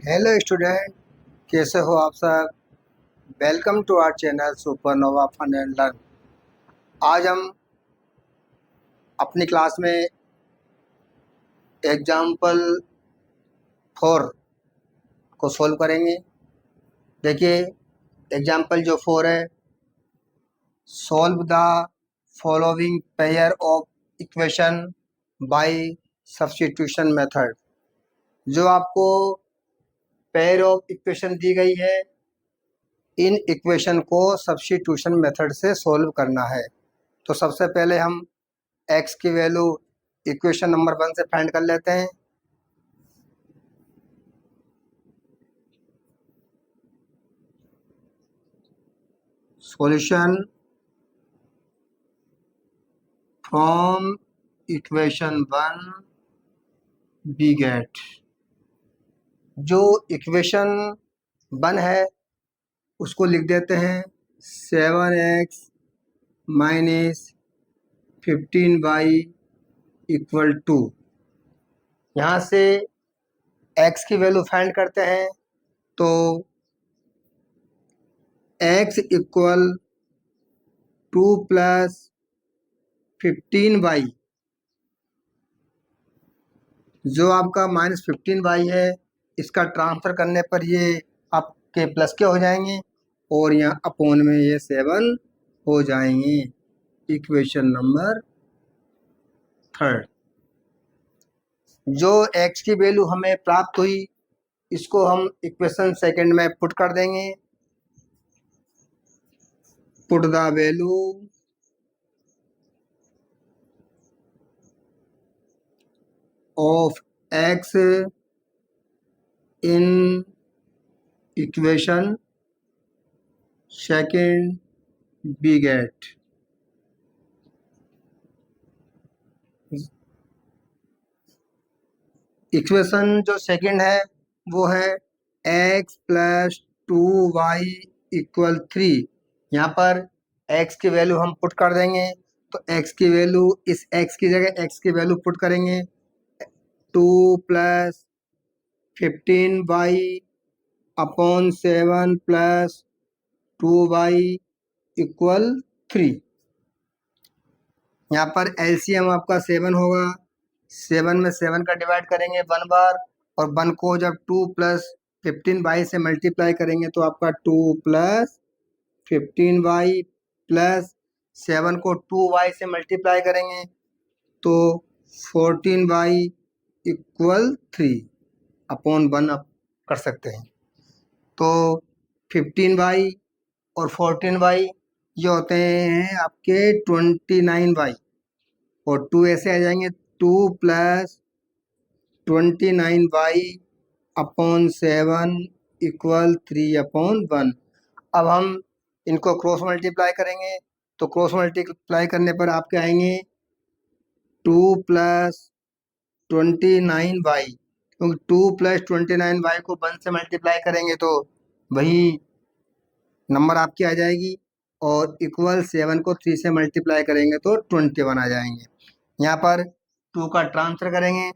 Hello student, कैसे हो आप सब। Welcome to our channel supernova fun and learn. आज हम अपनी क्लास में एग्जाम्पल 4 को सॉल्व करेंगे। देखिए, एग्जाम्पल जो 4 है, solve the following pair of equation by substitution method. जो आपको पेयर ऑफ इक्वेशन दी गई है, इन इक्वेशन को सब्स्टिट्यूशन मेथड से सॉल्व करना है। तो सबसे पहले हम x की वैल्यू इक्वेशन नंबर 1 से फाइंड कर लेते हैं। Solution from equation 1 we get. जो इक्वेशन 1 है उसको लिख देते हैं 7x minus 15y equal to. यहाँ से x की वैल्यू फाइंड करते हैं तो x इक्वल 2 प्लस 15y, जो आपका -15y है, इसका ट्रांसफर करने पर ये आपके प्लस के हो जाएंगे और यहाँ अपोन में ये 7 हो जाएंगे। Equation number 3। जो x की वैल्यू हमें प्राप्त हुई, इसको हम इक्वेशन सेकंड में पुट कर देंगे। Put the value of x in equation second we get. Equation जो सेकंड है वो है x प्लस 2y इक्वल 3। यहाँ पर x की वैल्यू हम पुट कर देंगे, तो x की वैल्यू, इस x की जगह x की वैल्यू पुट करेंगे 2 plus 15y upon 7 plus 2y equal 3। यहाँ पर एलसीएम आपका 7 होगा। 7 में 7 का डिवाइड करेंगे 1 बार, और 1 को जब 2 प्लस 15y से मल्टीप्लाई करेंगे तो आपका 2 प्लस 15y प्लस 7 को 2y से मल्टीप्लाई करेंगे तो 14y इक्वल 3 अपॉन 1 आप कर सकते हैं। तो 15y और 14y ये होते हैं आपके 29y, और 2 ऐसे आ जाएंगे 2 plus 29y upon 7 equal 3 upon 1। अब हम इनको क्रॉस मल्टीप्लाई करेंगे, तो क्रॉस मल्टीप्लाई करने पर आपके आएंगे 2 प्लस 29y, क्योंकि 2 प्लस 29y को 1 से मल्टीप्लाई करेंगे तो वही नंबर आपकी आ जाएगी, और इक्वल 7 को 3 से मल्टीप्लाई करेंगे तो 21 आ जाएंगे। यहाँ पर 2 का ट्रांसफर करेंगे,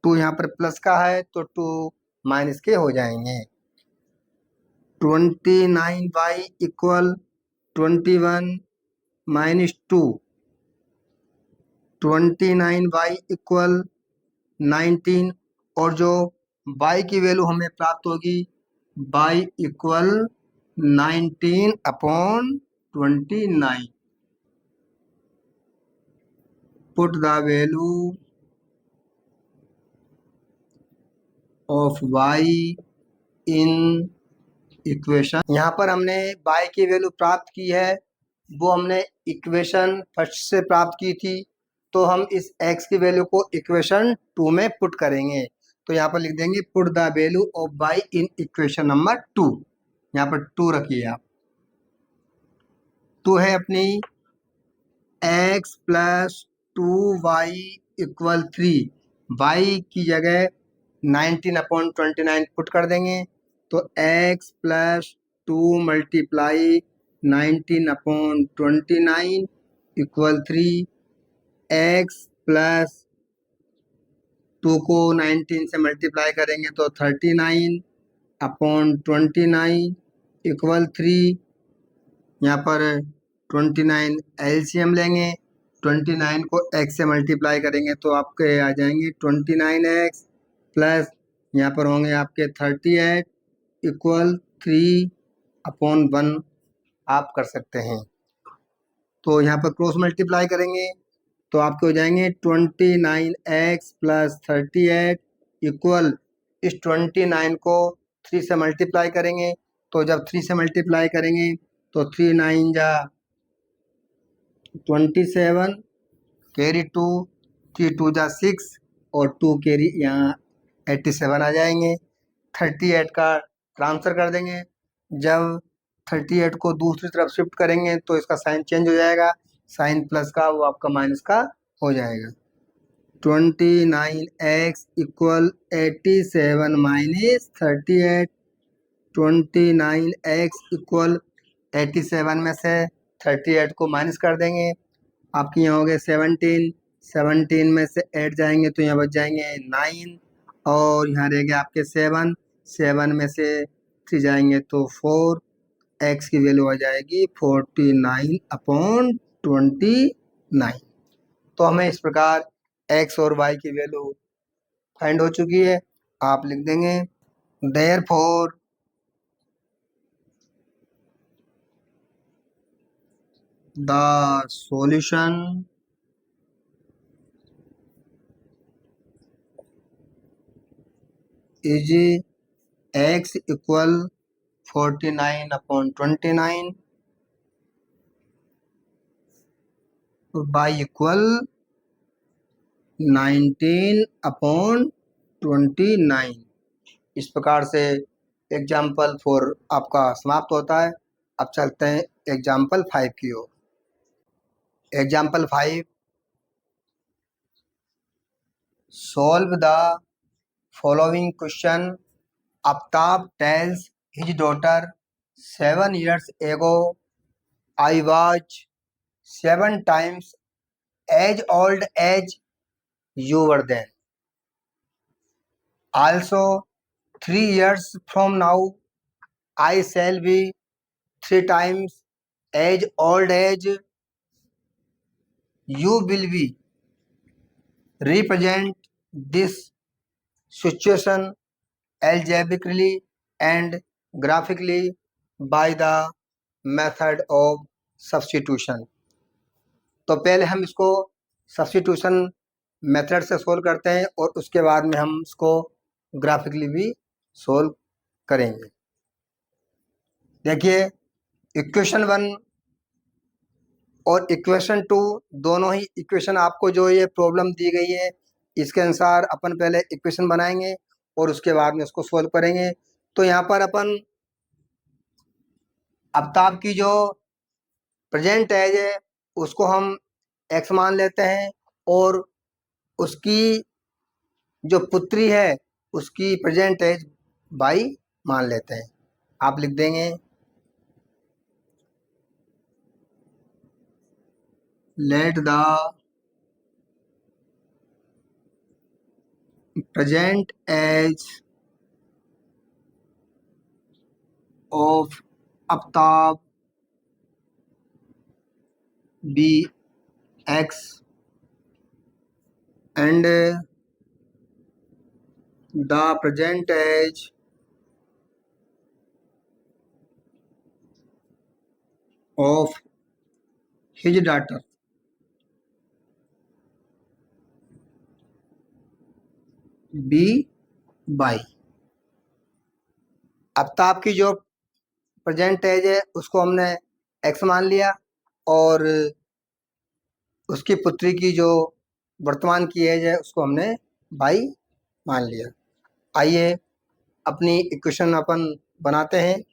2 यहाँ पर प्लस का है तो 2 माइनस के हो जाएंगे। 29y equal 21 minus 2, 29y equal 19, और जो y की वैल्यू हमें प्राप्त होगी y equal 19 upon 29। Put the value of y in equation. यहाँ पर हमने y की वैल्यू प्राप्त की है, वो हमने इक्वेशन फर्स्ट से प्राप्त की थी, तो हम इस x की वैल्यू को इक्वेशन 2 में पुट करेंगे। तो यहाँ पर लिख देंगे put the value of y in equation number 2। यहाँ पर 2 रखिए आप। 2 है अपनी x plus 2y equal 3। y की जगह 19 अपॉन 29 पुट कर देंगे, तो x plus 2 multiply 19 upon 29 equal 3। x plus 2 को 19 से मल्टीप्लाई करेंगे तो 39 अपॉन 29 इक्वल 3। यहाँ पर 29 एलसीएम लेंगे, 29 को x से मल्टीप्लाई करेंगे तो आपके आ जाएंगे 29x प्लस यहाँ पर होंगे आपके 38 इक्वल 3/1 आप कर सकते हैं। तो यहाँ पर क्रॉस मल्टीप्लाई करेंगे तो आपके हो जाएंगे 29x प्लस 38 इक्वल इस 29 को 3 से मल्टीप्लाई करेंगे तो जब 3 से मल्टीप्लाई करेंगे तो 3 9 जा 27 कैरी 2 3 2 जा 6 और 2 कैरी यहाँ 87 आ जाएंगे। 38 का ट्रांसफर कर देंगे, जब 38 को दूसरी तरफ शिफ्ट करेंगे तो इसका साइन चेंज हो जाएगा, साइन प्लस का वो आपका माइनस का हो जाएगा। 29x equal 87 minus 38। 29x equal 87 में से 38 को माइनस कर देंगे, आपके यहाँ हो गए 17। 17 में से 8 जाएंगे तो यहाँ बच जाएंगे 9 और यहाँ रह गया आपके 7। 7 में से 3 जाएंगे तो 4। x की वैल्यू आ जाएगी 49/29। तो हमें इस प्रकार x और y की वैल्यू फाइंड हो चुकी है। आप लिख देंगे therefore the solution is x equal 49/29 y equal 19/29। इस प्रकार से एग्जाम्पल 4 आपका समाप्त होता है। अब चलते हैं एग्जाम्पल 5 की ओर। Example 5, solve the following question. Aftab tells his daughter 7 years ago I was 7 times as old as you were then. Also 3 years from now I shall be 3 times as old as you will be. Represent this situation algebraically and graphically by the method of substitution. तो पहले हम इसको substitution method से solve करते हैं और उसके बाद में हम इसको ग्राफिकली भी सोल्व करेंगे। देखिए इक्वेशन 1 और इक्वेशन 2 दोनों ही इक्वेशन आपको जो ये प्रॉब्लम दी गई है इसके अनुसार अपन पहले इक्वेशन बनाएंगे और उसके बाद में इसको सोल्व करेंगे। तो यहाँ पर अपन आफ्ताब की जो प्रेजेंट एज है उसको हम x मान लेते हैं और उसकी जो पुत्री है उसकी प्रेजेंट एज y मान लेते हैं। आप लिख देंगे let the present age of Aftab be x and the present age of his daughter b by। Aftab की जो प्रेजेंट एज है उसको हमने x मान लिया और उसकी पुत्री की जो वर्तमान की एज है उसको हमने y मान लिया। आइए अपनी इक्वेशन अपन बनाते हैं।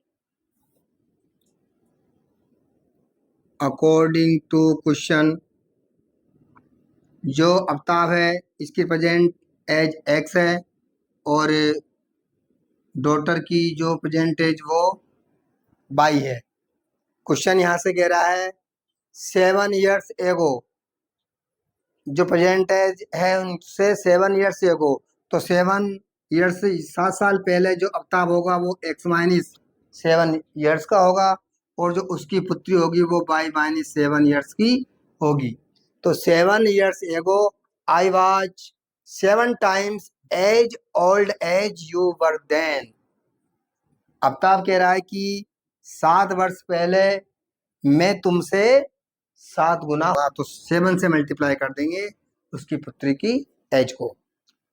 अकॉर्डिंग टू क्वेश्चन जो आफ्ताब है इसकी प्रेजेंट एज x है और डॉटर की जो प्रेजेंट एज वो y है। क्वेश्चन यहाँ से कह रहा है 7 years एगो, जो प्रेजेंट एज है उनसे 7 years एगो, तो 7 ईयर्स से 7 साल पहले जो आफ्ताब होगा वो x-7 ईयर्स का होगा, और जो उसकी पुत्री होगी वो y-7 ईयर्स की होगी। तो 7 years ago I was 7 times as old as you were then. Aftab कह रहा है कि 7 वर्ष पहले मैं तुमसे 7 गुना, तो 7 से मल्टीप्लाई कर देंगे उसकी पुत्री की एज को।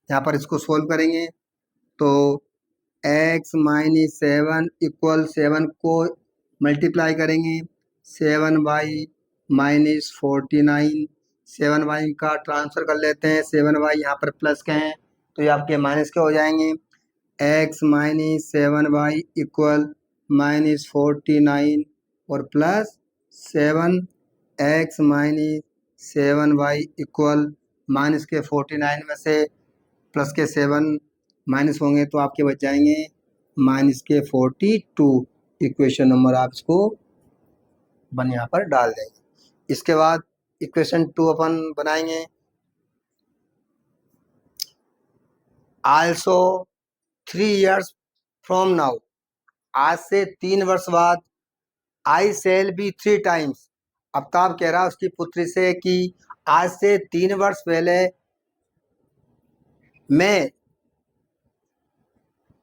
यहाँ पर इसको सोल्व करेंगे तो x-7 इक्वल 7 को मल्टीप्लाई करेंगे 7y-49, 7y का ट्रांसफर कर लेते हैं, 7y यहाँ पर प्लस के हैं तो ये आपके माइनस के हो जाएंगे। x-7y इक्वल -49 और प्लस 7x-7y इक्वल माइनस के 49 में से प्लस के 7 माइनस होंगे तो आपके बच जाएंगे माइनस के 42। इक्वेशन नंबर आप इसको बन यहाँ पर डाल देंगे। इसके बाद इक्वेशन 2 अपन बनाएंगे। आल्सो 3 years फ्रॉम नाउ, आज से 3 वर्ष बाद, आई सेल बी 3 times। आफ्ताब कह रहा है उसकी पुत्री से कि आज से 3 वर्ष पहले मैं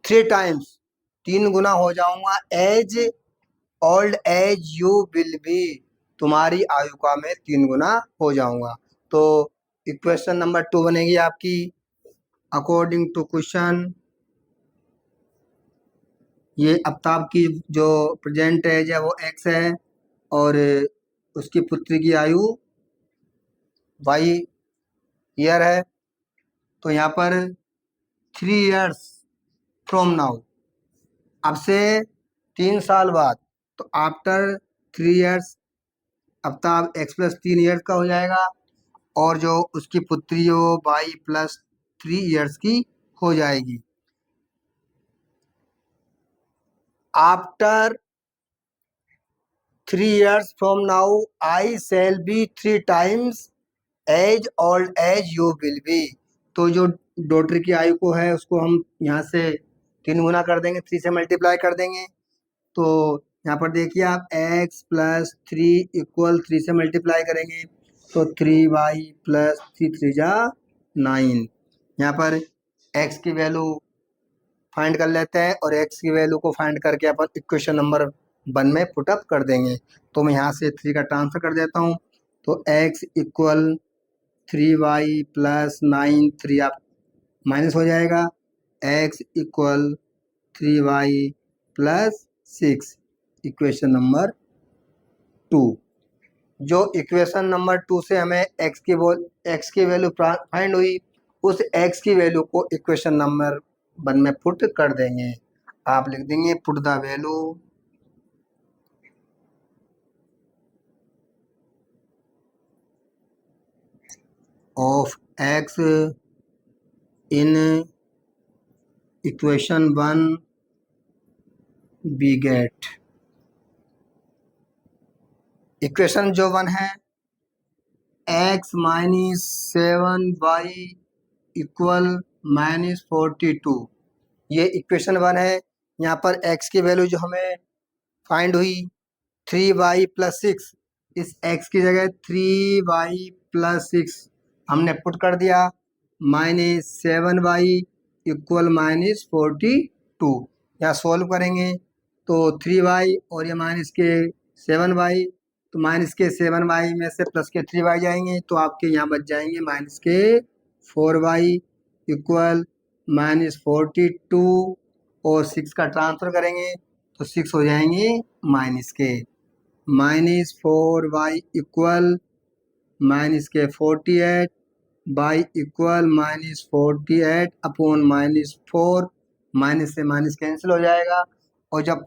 3 times 3 गुना हो जाऊंगा as old as you will be, तुम्हारी आयु का मैं 3 गुना हो जाऊंगा। तो इक्वेशन नंबर 2 बनेगी आपकी अकॉर्डिंग टू क्वेश्चन। ये आफ्ताब की जो प्रेजेंट एज है वो x है और उसकी पुत्री की आयु y ईयर है। तो यहाँ पर 3 years फ्रॉम नाउ, अब से 3 साल बाद, तो after 3 years Aftab x+3 years का हो जाएगा और जो उसकी पुत्री है वो y+3 years की हो जाएगी। After 3 years from now I shall be 3 times as old as you will be. तो जो डॉटर की आयु को है उसको हम यहाँ से 3 गुना कर देंगे, 3 से मल्टीप्लाई कर देंगे। तो यहाँ पर देखिए आप x+3 इक्वल 3 से मल्टीप्लाई करेंगे तो 3y+3 × 9। यहाँ पर x की वैल्यू फाइंड कर लेते हैं और x की वैल्यू को फाइंड करके अपन इक्वेशन नंबर 1 में पुटअप कर देंगे। तो मैं यहाँ से 3 का ट्रांसफर कर देता हूँ तो x इक्वल 3y+9, 3 आप माइनस हो जाएगा, x equal 3y+6। Equation number 2। जो इक्वेशन नंबर 2 से हमें x की वैल्यू फाइंड हुई, उस x की वैल्यू को इक्वेशन नंबर 1 में पुट कर देंगे। आप लिख देंगे put the value of x in equation 1 we get. Equation जो 1 है x-7y इक्वल -42, ये इक्वेशन 1 है। यहाँ पर x की वैल्यू जो हमें फाइंड हुई 3y+6, इस x की जगह 3y+6 हमने पुट कर दिया, -7y इक्वल -42। यहाँ सोल्व करेंगे तो 3y और ये माइनस के 7y, तो माइनस के 7y में से प्लस के 3y जाएंगे तो आपके यहाँ बच जाएंगे माइनस के 4y इक्वल -42, और 6 का ट्रांसफर करेंगे तो 6 हो जाएंगे माइनस के -4y equal -48 y equal -48 upon -4, minus से माइनस कैंसिल हो जाएगा और जब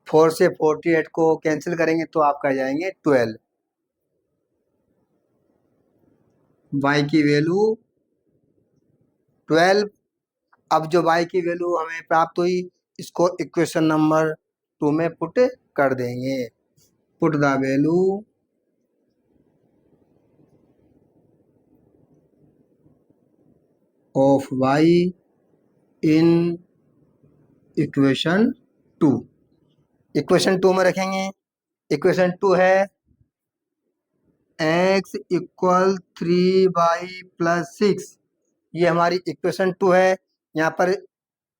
4 से 48 को कैंसिल करेंगे तो आपका जाएंगे 12। y की वैल्यू 12। अब जो y की वैल्यू हमें प्राप्त हुई इसको इक्वेशन नंबर 2 में पुट कर देंगे। Put the value of Y in equation 2। Equation 2 में रखेंगे। इक्वेशन 2 है x इक्वल 3y+6। ये हमारी इक्वेशन 2 है। यहाँ पर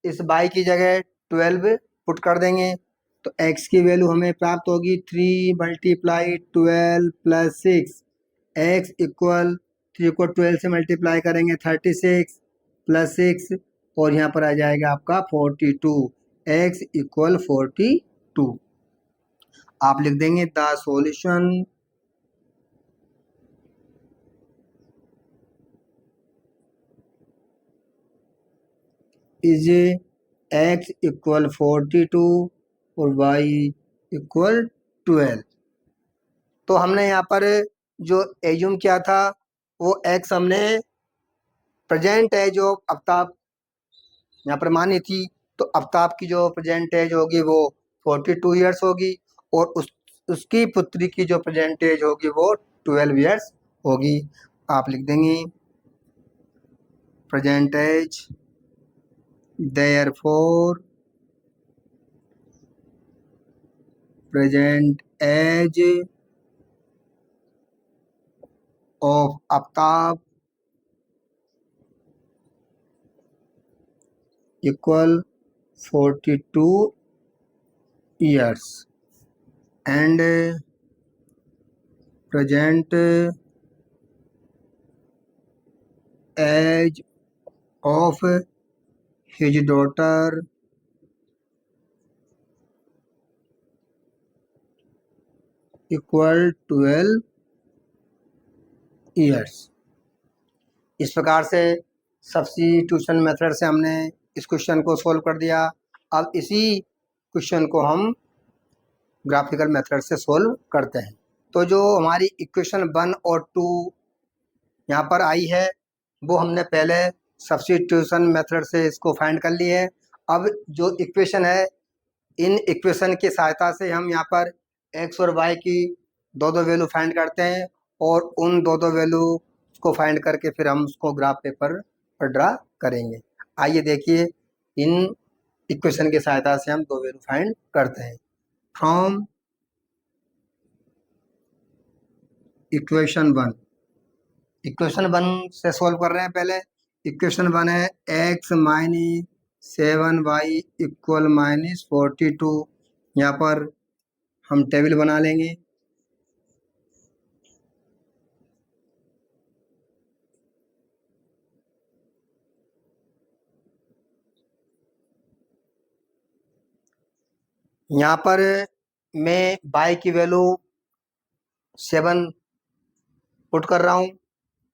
इस y की जगह 12 पुट कर देंगे तो x की वैल्यू हमें प्राप्त होगी 3 × 12 + 6। x इक्वल 3 को 12 से मल्टीप्लाई करेंगे 36 + 6 और यहाँ पर आ जाएगा आपका 42। x equal 42। आप लिख देंगे the solution is x equal 42 और y इक्वल 12। तो हमने यहाँ पर जो एज्यूम किया था वो x हमने प्रेजेंट एज ऑफ आफ्ताब यहाँ पर मानी थी। तो आफ्ताब की जो प्रेजेंट एज होगी वो 42 ईयर्स होगी और उसकी पुत्री की जो प्रेजेंट एज होगी वो 12 ईयर्स होगी। आप लिख देंगे present age therefore present age of Aftab equal 42 years and present age of his daughter equal 12 years। इस प्रकार से सब्स्टिट्यूशन मेथड से हमने इस क्वेश्चन को सॉल्व कर दिया। अब इसी क्वेश्चन को हम ग्राफिकल मेथड से सॉल्व करते हैं। तो जो हमारी इक्वेशन 1 और 2 यहाँ पर आई है वो हमने पहले सब्स्टिट्यूशन मेथड से इसको फाइंड कर ली है। अब जो इक्वेशन है इन इक्वेशन की सहायता से हम यहाँ पर x और y की दो वैल्यू फाइंड करते हैं और उन दो वैल्यू को फाइंड करके फिर हम उसको ग्राफ पेपर पर ड्रा करेंगे। आइए देखिए इन इक्वेशन की सहायता से हम दो वैल्यू फाइंड करते हैं। फ्रॉम इक्वेशन 1, इक्वेशन 1 से सॉल्व कर रहे हैं। पहले इक्वेशन 1 है x - 7y इक्वल -42। यहाँ पर हम टेबल बना लेंगे। यहाँ पर मैं y की वैल्यू 7 पुट कर रहा हूँ।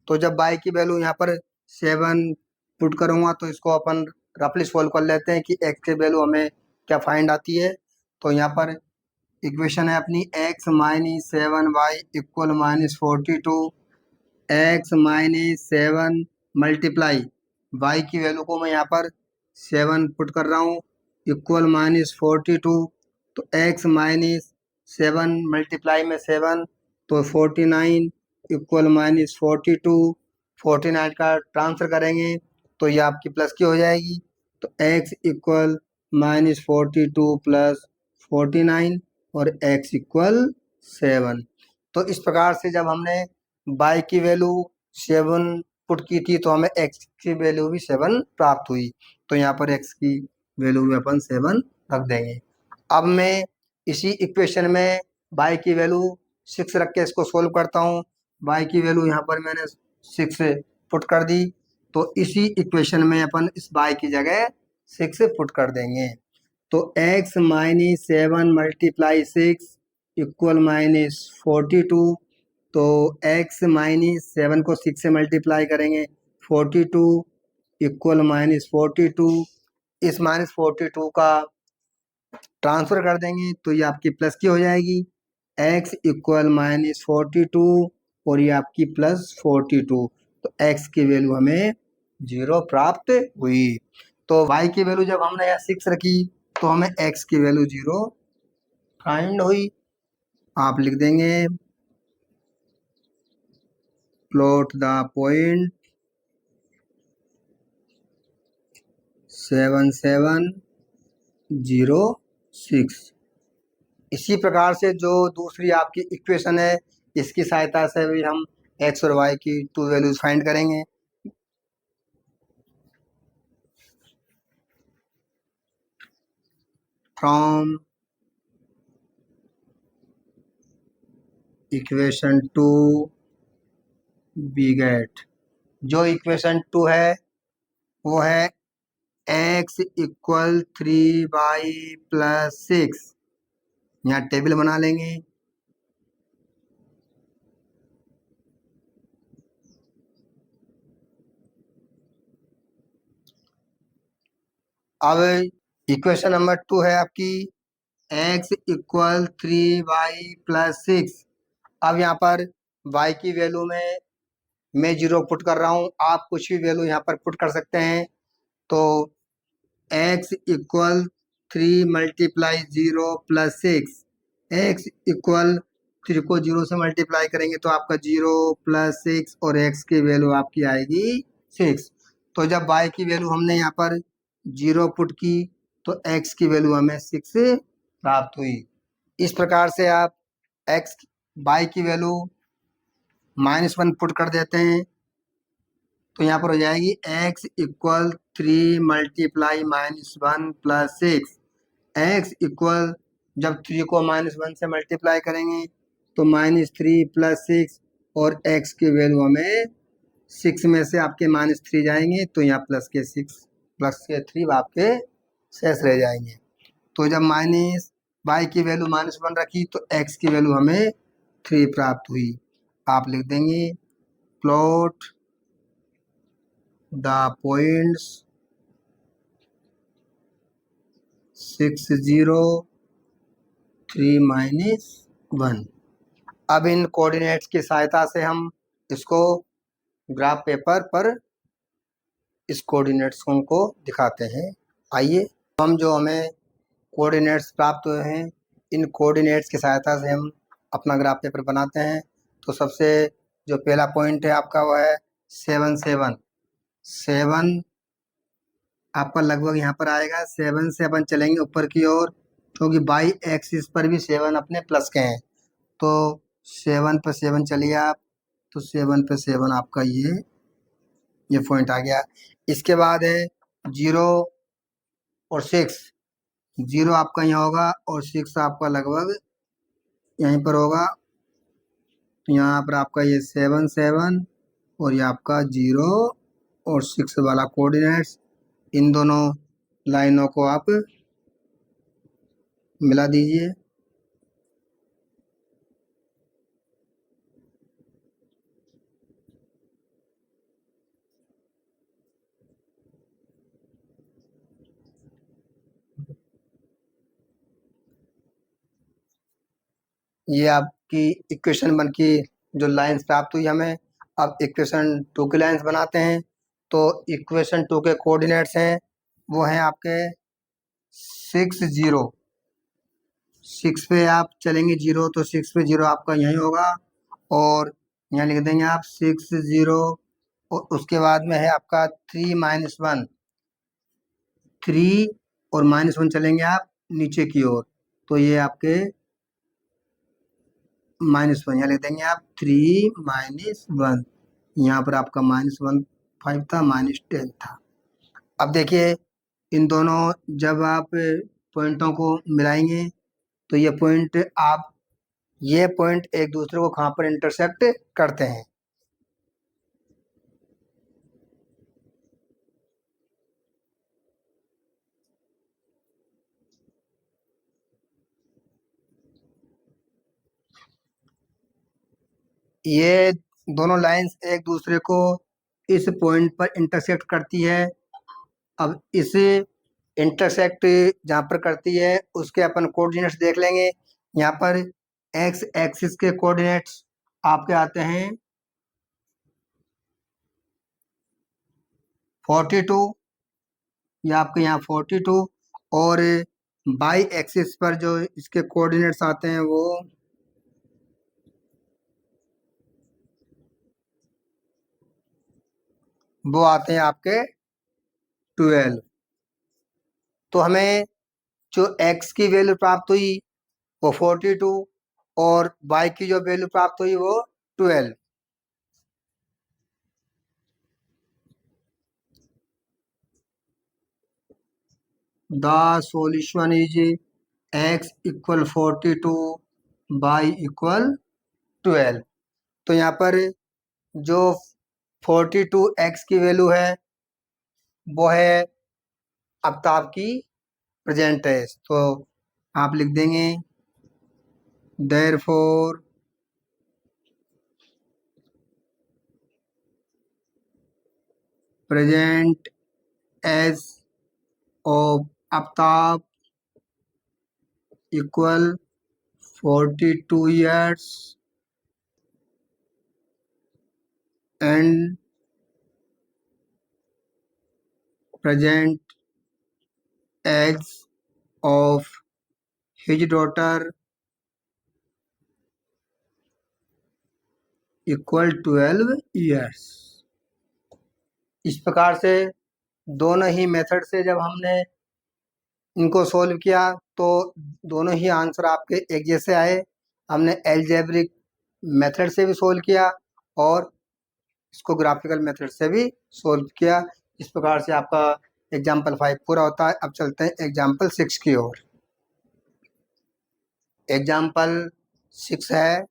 तो जब y की वैल्यू यहाँ पर 7 पुट करूँगा तो इसको अपन रफली सॉल्व कर लेते हैं कि x की वैल्यू हमें क्या फाइंड आती है। तो यहाँ पर इक्वेशन है अपनी x - 7y equal -42। x - 7 multiply y की वैल्यू को मैं यहाँ पर 7 पुट कर रहा हूँ इक्वल -42। तो x - 7 मल्टीप्लाई में 7 तो 49 इक्वल -42। 49 का ट्रांसफर करेंगे तो ये आपकी प्लस की हो जाएगी। तो x इक्वल -42 + 49 और x इक्वल 7। तो इस प्रकार से जब हमने y की वैल्यू 7 पुट की थी तो हमें x की वैल्यू भी 7 प्राप्त हुई। तो यहाँ पर x की वैल्यू भी अपन 7 रख देंगे। अब मैं इसी इक्वेशन में y की वैल्यू 6 रख के इसको सोल्व करता हूँ। y की वैल्यू यहाँ पर मैंने 6 पुट कर दी। तो इसी इक्वेशन में अपन इस y की जगह 6 पुट कर देंगे। तो x - 7 मल्टीप्लाई 6 इक्वल -42। तो x - 7 को 6 से मल्टीप्लाई करेंगे 42 इक्वल -42। इस -42 का ट्रांसफर कर देंगे तो ये आपकी प्लस की हो जाएगी। x इक्वल -42 और ये आपकी +42। तो x की वैल्यू हमें 0 प्राप्त हुई। तो y की वैल्यू जब हमने यहाँ 6 रखी तो हमें x की वैल्यू 0 फाइंड हुई। आप लिख देंगे प्लॉट द पॉइंट 7706। इसी प्रकार से जो दूसरी आपकी इक्वेशन है, इसकी सहायता से भी हम एक्स और वाई की टू वैल्यूज फाइंड करेंगे। From equation two we get, जो इक्वेशन 2 है वो है x इक्वल 3y प्लस 6। यहाँ टेबल बना लेंगे। अब इक्वेशन नंबर 2 है आपकी x इक्वल 3y प्लस 6। अब यहाँ पर y की वैल्यू में मैं 0 पुट कर रहा हूँ, आप कुछ भी वैल्यू यहाँ पर पुट कर सकते हैं। तो x equal 3 multiply 0 plus 6, x equal 3 को 0 से मल्टीप्लाई करेंगे तो आपका 0 प्लस 6 और x की वैल्यू आपकी आएगी 6। तो जब y की वैल्यू हमने यहाँ पर 0 पुट की तो x की वैल्यू हमें 6 प्राप्त हुई। इस प्रकार से आप x y की वैल्यू -1 पुट कर देते हैं तो यहाँ पर हो जाएगी x equal 3 multiply -1 plus 6। x equal, जब 3 को -1 से मल्टीप्लाई करेंगे तो -3 प्लस 6 और x की वैल्यू हमें 6 में से आपके -3 जाएंगे तो यहाँ +3 आपके शेष रह जाएंगे। तो जब माइनस y की वैल्यू -1 रखी तो x की वैल्यू हमें 3 प्राप्त हुई। आप लिख देंगे प्लॉट द पॉइंट्स 6, 0, 3, -1। अब इन कोऑर्डिनेट्स की सहायता से हम इसको ग्राफ पेपर पर इस कोऑर्डिनेट्स को दिखाते हैं। आइए हम जो हमें कोऑर्डिनेट्स प्राप्त हुए हैं, इन कोऑर्डिनेट्स की सहायता से हम अपना ग्राफ पेपर बनाते हैं। तो सबसे जो पहला पॉइंट है आपका वो है 7, 7। 7 आपका लगभग यहाँ पर आएगा। 7 से अपन चलेंगे ऊपर की ओर, क्योंकि बाई एक्सिस पर भी 7 अपने प्लस के हैं। तो 7 पर 7 चलिए आप, तो 7 पर 7 आपका ये पॉइंट आ गया। इसके बाद है 0 और 6। 0 आपका यहाँ होगा और 6 आपका लगभग यहीं पर होगा। तो यहाँ पर आपका ये 7, 7 और ये आपका 0 और 6 वाला कोऑर्डिनेट्स, इन दोनों लाइनों को आप मिला दीजिए। ये आपकी इक्वेशन 1 की जो लाइंस प्राप्त हुई हमें। अब इक्वेशन 2 की लाइंस बनाते हैं। तो इक्वेशन 2 के कोऑर्डिनेट्स हैं वो हैं आपके 6, 0। 6 पे आप चलेंगे 0 तो 6 पे 0 आपका यहीं होगा और यहाँ लिख देंगे आप 6, 0 और उसके बाद में है आपका 3, -1। 3 और -1 चलेंगे आप नीचे की ओर तो ये आपके -1, यहाँ लिख देंगे आप 3, -1। यहाँ पर आपका -1 5 था, -10 था। अब देखिए इन दोनों जब आप पॉइंटों को मिलाएंगे तो ये पॉइंट एक दूसरे को कहाँ पर इंटरसेक्ट करते हैं। ये दोनों लाइंस एक दूसरे को इस पॉइंट पर इंटरसेक्ट करती है। अब इस इंटरसेक्ट जहाँ पर करती है उसके अपन कोऑर्डिनेट्स देख लेंगे। यहाँ पर एक्स एक्सिस के कोऑर्डिनेट्स आपके आते हैं 42, ये आपके यहाँ 42 और बाई एक्सिस पर जो इसके कोऑर्डिनेट्स आते हैं वो आते हैं आपके 12। तो हमें जो x की वैल्यू प्राप्त हुई वो 42 और y की जो वैल्यू प्राप्त हुई वो 12। The solution is x equal 42 y equal 12। तो यहाँ पर जो 42x की वैल्यू है वो है आफ्ताब की प्रेजेंट है, तो आप लिख देंगे therefore present age of Aftab equal 42 years and present age of his daughter equal 12 years। इस प्रकार से दोनों ही मेथड से जब हमने इनको सोल्व किया तो दोनों ही आंसर आपके एक जैसे आए। हमने अलजेब्रिक मेथड से भी सोल्व किया और इसको ग्राफिकल मेथड से भी सोल्व किया। इस प्रकार से आपका एग्जाम्पल 5 पूरा होता है। अब चलते हैं एग्जाम्पल 6 की ओर। एग्जाम्पल 6 है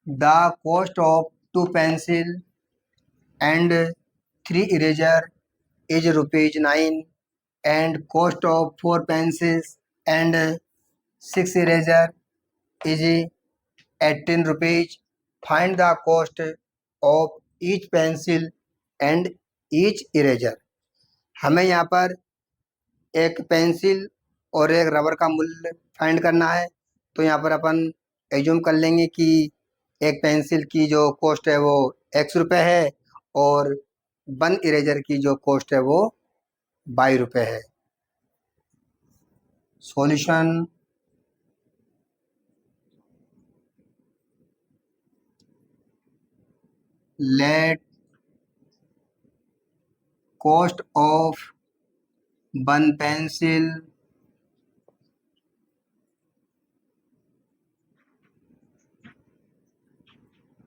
the cost of 2 pencil and 3 eraser is rupees 9 and cost of 4 pencils and 6 eraser is 18 rupees. Find the cost of each pencil and each eraser। हमें यहाँ पर एक पेंसिल और एक रबर का मूल्य फाइंड करना है। तो यहाँ पर अपन एज्यूम कर लेंगे कि एक पेंसिल की जो कॉस्ट है वो x रुपये है और 1 इरेजर की जो कॉस्ट है वो 22 रुपये है। Solution let cost of 1 pencil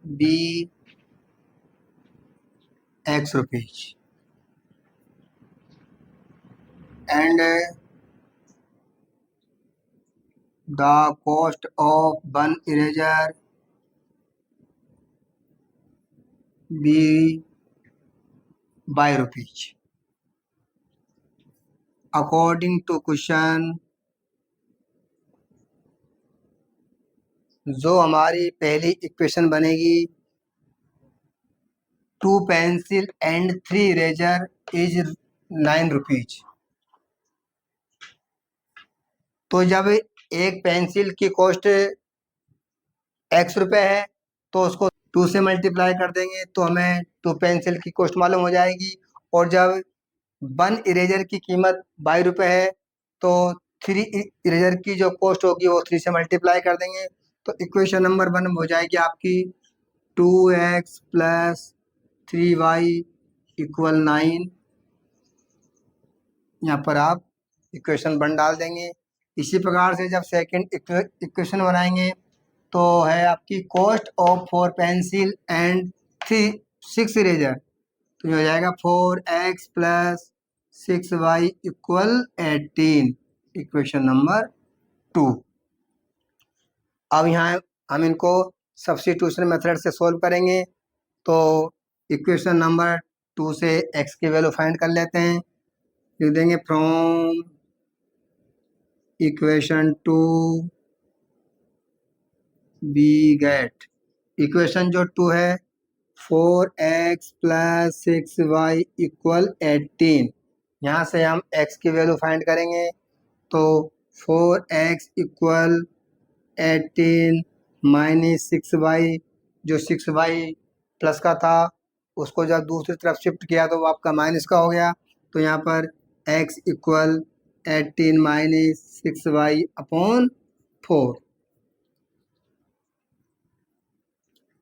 be x rupees and the cost of 1 eraser be by rupees। According to question जो हमारी पहली इक्वेशन बनेगी 2 pencil and 3 eraser is 9 rupees. तो जब एक पेंसिल की कॉस्ट x रुपये है तो उसको 2 से मल्टीप्लाई कर देंगे तो हमें 2 पेंसिल की कॉस्ट मालूम हो जाएगी। और जब 1 इरेजर की कीमत 22 रुपये है तो 3 इरेजर की जो कॉस्ट होगी वो 3 से मल्टीप्लाई कर देंगे। तो इक्वेशन नंबर 1 हो जाएगी आपकी 2x प्लस 3y इक्वल 9। यहाँ पर आप इक्वेशन 1 डाल देंगे। इसी प्रकार से जब सेकंड इक्वेशन बनाएंगे तो है आपकी cost of 4 pencil and 6 eraser. तो ये हो जाएगा 4x plus 6y equal 18। Equation number 2। अब यहाँ हम इनको सब्स्टिट्यूशन मेथड से सोल्व करेंगे। तो इक्वेशन नंबर 2 से x की वैल्यू फाइंड कर लेते हैं। लिख देंगे from equation 2 we get equation जो 2 है 4x प्लस 6y इक्वल 18। यहाँ से हम x की वैल्यू फाइंड करेंगे। तो 4x इक्वल 18 माइनस 6y, जो 6y प्लस का था उसको जब दूसरी तरफ शिफ्ट किया तो वो आपका माइनस का हो गया। तो यहाँ पर x equal 18 minus 6y upon 4।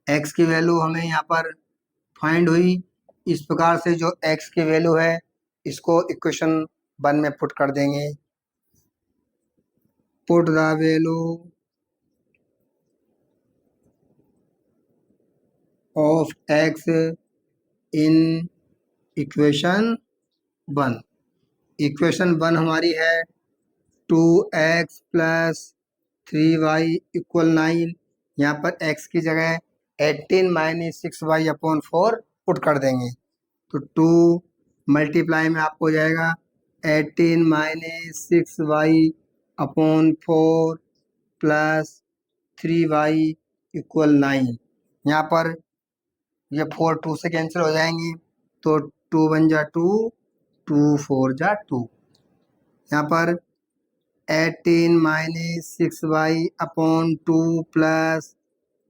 x की वैल्यू हमें यहाँ पर फाइंड हुई। इस प्रकार से जो x की वैल्यू है इसको इक्वेशन वन में पुट कर देंगे। Put the value of x in equation 1। Equation 1 हमारी है 2x प्लस 3y इक्वल 9। यहाँ पर x की जगह 18 माइनस 6y अपॉन 4 पुट कर देंगे, तो 2 मल्टीप्लाई में आपको हो जाएगा 18 minus 6y upon 4 plus 3y equal 9। यहाँ पर ये 4 2 से कैंसिल हो जाएंगे, तो 2 1 जा 2, 2 4 जा 2। यहाँ पर 18 minus 6y upon 2 plus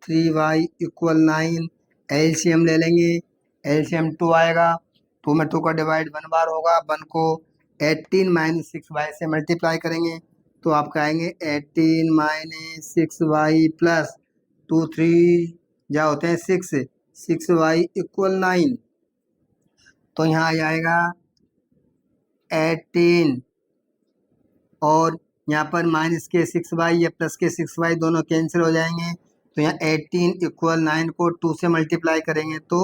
3y equal 9। LCM ले लेंगे, एलसीएम 2 आएगा, 2 में 2 का डिवाइड 1 बार होगा, 1 को 18 माइनस 6y से मल्टीप्लाई करेंगे तो आपका आएंगे 18 माइनस 6y प्लस 2 3 जा होते हैं 6y इक्वल 9। तो यहाँ आ जाएगा 18 और यहाँ पर माइनस के 6y या प्लस के 6y दोनों कैंसिल हो जाएंगे, तो यहाँ 18 इक्वल 9 को 2 से मल्टीप्लाई करेंगे तो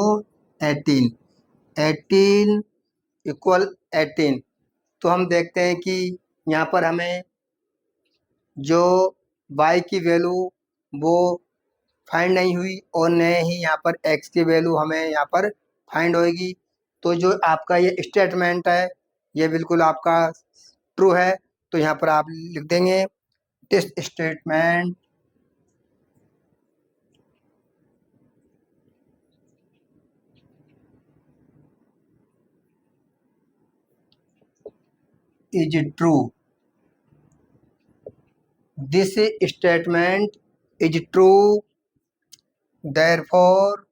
18 इक्वल 18। तो हम देखते हैं कि यहाँ पर हमें जो y की वैल्यू वो फाइंड नहीं हुई और न ही यहाँ पर x की वैल्यू हमें यहाँ पर फाइंड होएगी। तो जो आपका ये स्टेटमेंट है ये बिल्कुल आपका ट्रू है, तो यहाँ पर आप लिख देंगे this statement is true. This statement is true, therefore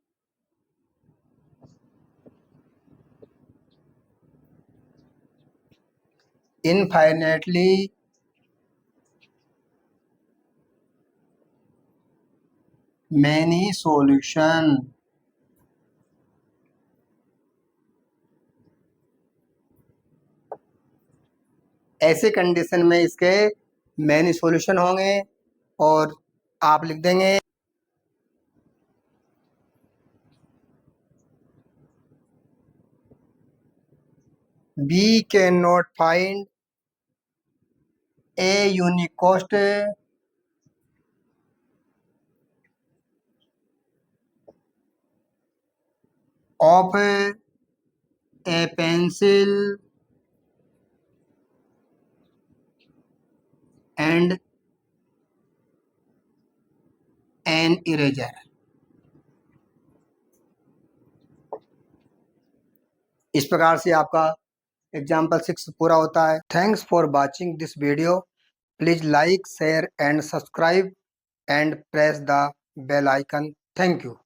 infinitely many solution ऐसे कंडीशन में इसके मैनी सॉल्यूशन होंगे और आप लिख देंगे we cannot find a unique cost of a pencil and an eraser। इस प्रकार से आपका एग्जाम्पल 6 पूरा होता है। Thanks for watching this video. Please like share and subscribe and press the bell icon. Thank you.